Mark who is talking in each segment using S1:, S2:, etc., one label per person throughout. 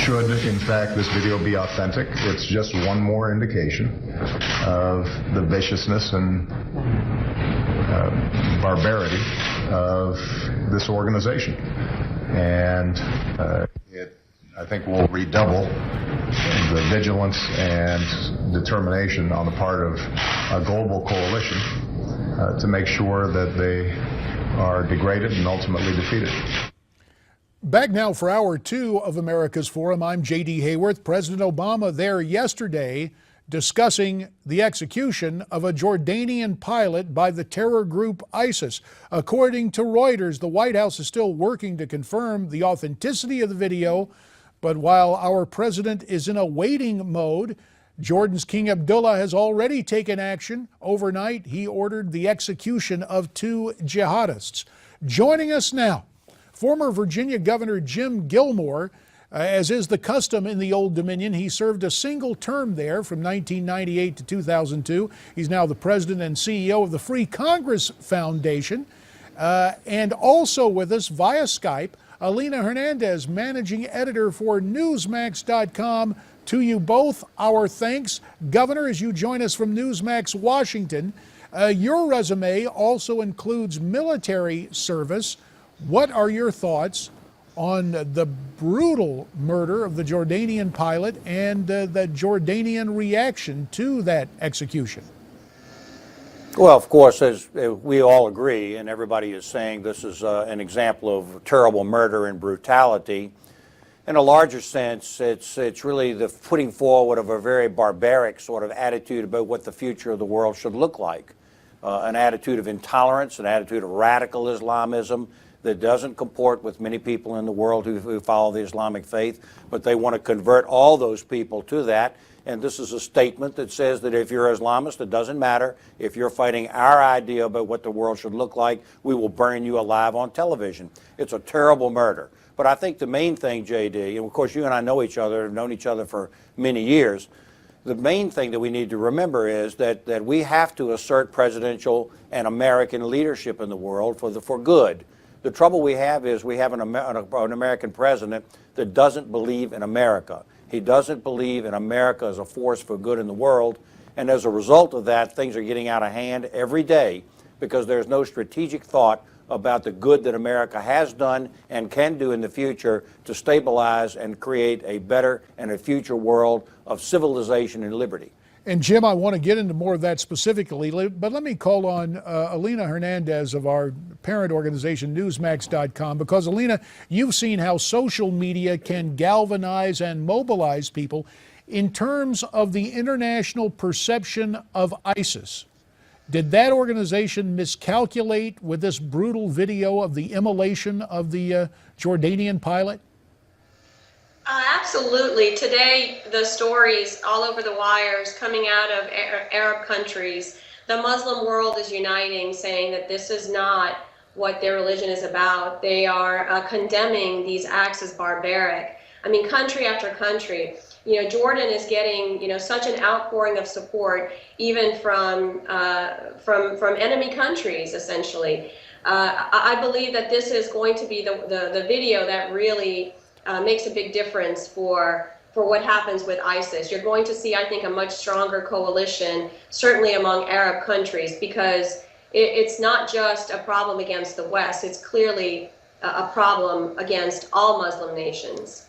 S1: should, in fact, this video be authentic, it's just one more indication of the viciousness and barbarity of this organization. And it, I think, will redouble the vigilance and determination on the part of a global coalition to make sure that they are degraded and ultimately defeated.
S2: Back now for hour two of America's Forum. I'm J.D. Hayworth. President Obama there yesterday discussing the execution of a Jordanian pilot by the terror group ISIS. According to Reuters, the White House is still working to confirm the authenticity of the video. But while our president is in a waiting mode, Jordan's King Abdullah has already taken action. Overnight, he ordered the execution of 2 jihadists. Joining us now, former Virginia Governor Jim Gilmore. As is the custom in the Old Dominion, he served a single term there from 1998 to 2002. He's now the president and CEO of the Free Congress Foundation. And also with us via Skype, Alina Hernandez, managing editor for Newsmax.com. To you both, our thanks. Governor, as you join us from Newsmax, Washington, your resume also includes military service. What are your thoughts on the brutal murder of the Jordanian pilot and the Jordanian reaction to that execution?
S3: Well, of course, as we all agree, and everybody is saying, this is an example of terrible murder and brutality. In a larger sense, it's really the putting forward of a very barbaric sort of attitude about what the future of the world should look like. An attitude of intolerance, an attitude of radical Islamism that doesn't comport with many people in the world who follow the Islamic faith, but they want to convert all those people to that. And this is a statement that says that if you're Islamist, it doesn't matter. If you're fighting our idea about what the world should look like, we will burn you alive on television. It's a terrible murder. But I think the main thing, J.D., and of course you and I know each other, have known each other for many years, the main thing that we need to remember is that we have to assert presidential and American leadership in the world for good. The trouble we have is we have an American president that doesn't believe in America. He doesn't believe in America as a force for good in the world. And as a result of that, things are getting out of hand every day because there's no strategic thought about the good that America has done and can do in the future to stabilize and create a better and a future world of civilization and liberty.
S2: And Jim, I want to get into more of that specifically, but let me call on Alina Hernandez of our parent organization, Newsmax.com, because Alina, you've seen how social media can galvanize and mobilize people in terms of the international perception of ISIS. Did that organization miscalculate with this brutal video of the immolation of the Jordanian pilot?
S4: Absolutely. Today, the stories all over the wires coming out of Arab countries, the Muslim world is uniting, saying that this is not what their religion is about. They are condemning these acts as barbaric. I mean, country after country. You know, Jordan is getting, such an outpouring of support, even from enemy countries, essentially. I believe that this is going to be the video that really makes a big difference for what happens with ISIS. You're going to see, I think, a much stronger coalition, certainly among Arab countries, because it's not just a problem against the West. It's clearly a problem against all Muslim nations.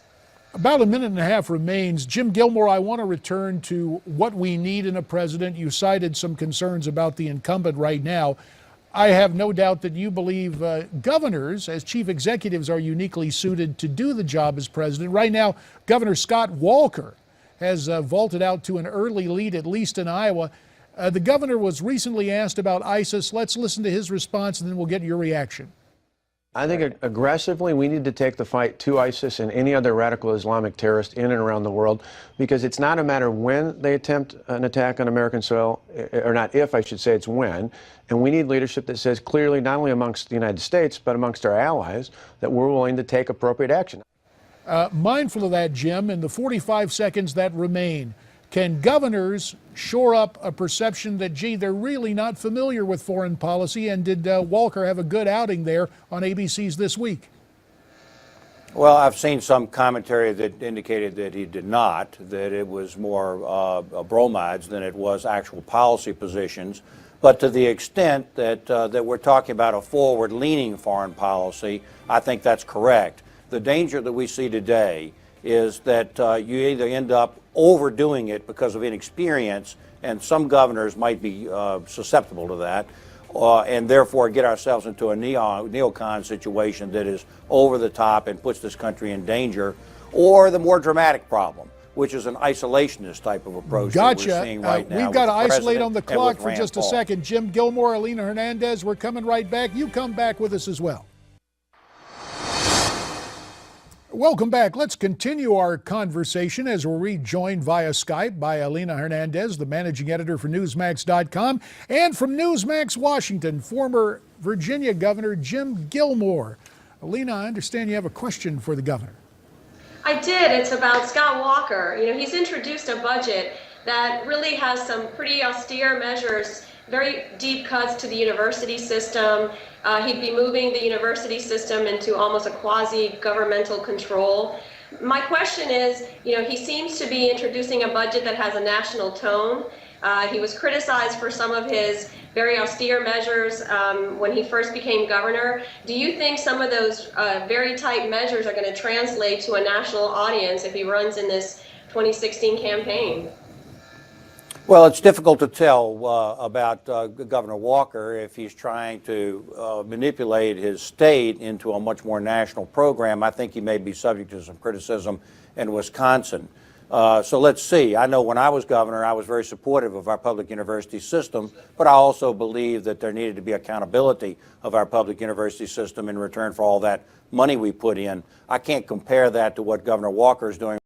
S2: About a minute and a half remains. Jim Gilmore, I want to return to what we need in a president. You cited some concerns about the incumbent right now. I have no doubt that you believe governors, as chief executives, are uniquely suited to do the job as president. Right now, Governor Scott Walker has vaulted out to an early lead, at least in Iowa. The governor was recently asked about ISIS. Let's listen to his response, and then we'll get your reaction.
S5: I think aggressively we need to take the fight to ISIS and any other radical Islamic terrorist in and around the world, because it's not a matter when they attempt an attack on American soil, or not if, I should say, it's when. And we need leadership that says clearly, not only amongst the United States, but amongst our allies, that we're willing to take appropriate action.
S2: Mindful of that, Jim, in the 45 seconds that remain, can governors shore up a perception that, gee, they're really not familiar with foreign policy? And did Walker have a good outing there on ABC's This Week?
S3: Well, I've seen some commentary that indicated that he did not, that it was more bromides than it was actual policy positions. But to the extent that, that we're talking about a forward-leaning foreign policy, I think that's correct. The danger that we see today is that you either end up overdoing it because of inexperience, and some governors might be susceptible to that, and therefore get ourselves into a neocon situation that is over the top and puts this country in danger, or the more dramatic problem, which is an isolationist type of approach that we're seeing right now.
S2: We've got to
S3: with the
S2: isolate
S3: president
S2: on the
S3: and
S2: clock
S3: with
S2: for
S3: Rand
S2: just a
S3: Paul.
S2: second. Jim Gilmore, Alina Hernandez, we're coming right back. You come back with us as well. Welcome back. Let's continue our conversation as we're rejoined via Skype by Alina Hernandez, the managing editor for Newsmax.com, and from Newsmax Washington, former Virginia Governor Jim Gilmore. Alina, I understand you have a question for the governor.
S4: I did. It's about Scott Walker. You know, he's introduced a budget that really has some pretty austere measures, very deep cuts to the university system. He'd be moving the university system into almost a quasi-governmental control. My question is, you know, he seems to be introducing a budget that has a national tone. He was criticized for some of his very austere measures when he first became governor. Do you think some of those very tight measures are going to translate to a national audience if he runs in this 2016 campaign?
S3: Well, it's difficult to tell about Governor Walker if he's trying to manipulate his state into a much more national program. I think he may be subject to some criticism in Wisconsin. So let's see. I know when I was governor, I was very supportive of our public university system, but I also believe that there needed to be accountability of our public university system in return for all that money we put in. I can't compare that to what Governor Walker is doing